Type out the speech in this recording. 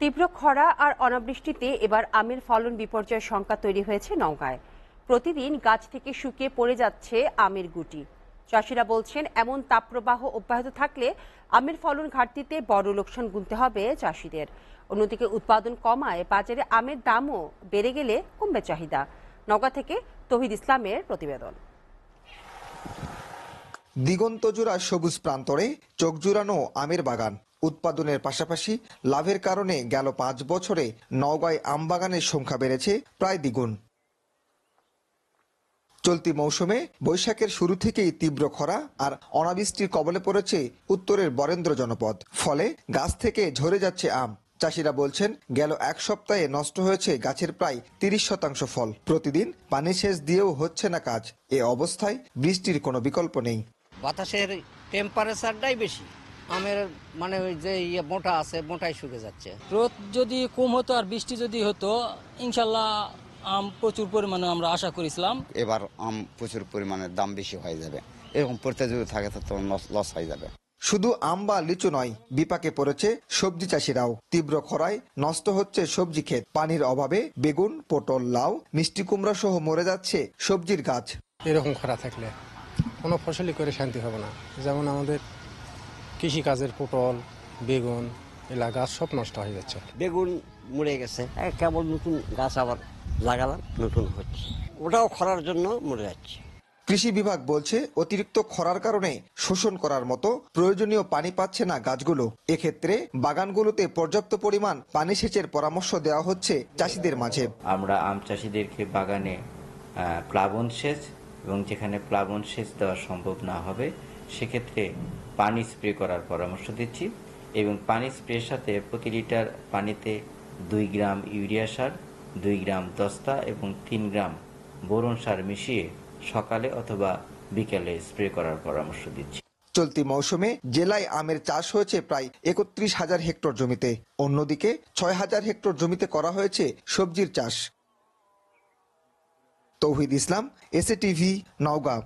তীব্র খরা আর অনাবৃষ্টিতে এবার আমের ফলন বিপর্যয়ের শঙ্কা তৈরি হয়েছে নওগাঁয়। প্রতিদিন গাছ থেকে শুকিয়ে পড়ে যাচ্ছে আমের গুটি। চাষিরা বলছেন, এমন তাপপ্রবাহ অব্যাহত থাকলে আমের ফলন ঘাটতিতে বড় লোকসান গুনতে হবে চাষিদের। অন্যদিকে উৎপাদন কমায় বাজারে আমের দামও বেড়ে গেলে কমবে চাহিদা। নওগাঁ থেকে তৌহিদ ইসলামের প্রতিবেদন। দিগন্তজোড়া সবুজ প্রান্তরে চোখ জুড়ানো আমের বাগান। উৎপাদনের পাশাপাশি লাভের কারণে গেল 5 বছরে নওগাঁয় আম বাগানের সংখ্যা বেড়েছে প্রায় দ্বিগুণ। চলতি মৌসুমে বৈশাখের শুরু থেকেই তীব্র খরা আর অনাবৃষ্টির কবলে পড়েছে উত্তরের বরেন্দ্র জনপদ। ফলে গাছ থেকে ঝরে যাচ্ছে আম। চাষিরা বলছেন, গেল এক সপ্তাহে নষ্ট হয়েছে গাছের প্রায় 30% ফল। প্রতিদিন পানি সেচ দিয়েও হচ্ছে না কাজ। এ অবস্থায় বৃষ্টির কোনো বিকল্প নেই। বাতাসের টেম্পারেচারটাই বেশি, আমের মানে ওই যে মোটা আছে মোটাই শুকে যাচ্ছে। রোদ যদি কম হতো আর বৃষ্টি যদি হতো, ইনশাল্লাহ আম প্রচুর পরিমাণে আমরা আশা করেছিলাম। এবার আম প্রচুর পরিমাণে দাম বেশি হয়ে যাবে, এরকম পড়তে যদি থাকে তো লস হয়ে যাবে। শুধু আম বা লিচু নয়, বিপাকে পড়েছে সবজি চাষিরাও। তীব্র খরায় নষ্ট হচ্ছে সবজি ক্ষেত। পানির অভাবে বেগুন, পটল, লাউ, মিষ্টি কুমড়া সহ মরে যাচ্ছে সবজির গাছ। এরকম খরা থাকলে কোনো ফসলই করে শান্তি হবে না। যেমন আমাদের কৃষিকাজের পটল, বেগুন, এলা গাছ সব নষ্ট হয়ে যাচ্ছে। বেগুন মরে গেছে, কেবল নতুন গাছ আবার লাগালাম, নতুন হচ্ছে, ওটাও খরার জন্য মরে যাচ্ছে। কৃষি বিভাগ বলছে, অতিরিক্ত খরার কারণে শোষণ করার মতো প্রয়োজনীয় পানি পাচ্ছে না গাছগুলো। এক্ষেত্রে বাগানগুলোতে পর্যাপ্ত পরিমাণ পানি সেচের পরামর্শ দেওয়া হচ্ছে চাষিদের মাঝে। আমরা আম চাষিদেরকে বাগানে প্লাবন সেচ এবং যেখানে প্লাবন সেচ দেওয়া সম্ভব না হবে সেক্ষেত্রে পানি স্প্রে করার পরামর্শ দিচ্ছি এবং পানি স্প্রের সাথে প্রতি লিটার পানিতে 2 গ্রাম ইউরিয়া সার, 2 গ্রাম দস্তা এবং 3 গ্রাম বোরন সার মিশিয়ে সকালে অথবা বিকেলে স্প্রে করার পরামর্শ দিচ্ছি। চলতি মৌসুমে জেলায় আমের চাষ হয়েছে প্রায় 31,000 হেক্টর জমিতে। অন্যদিকে 6,000 হেক্টর জমিতে করা হয়েছে সবজির চাষ। তৌহিদ ইসলাম, এসএ টিভি, নওগাঁ।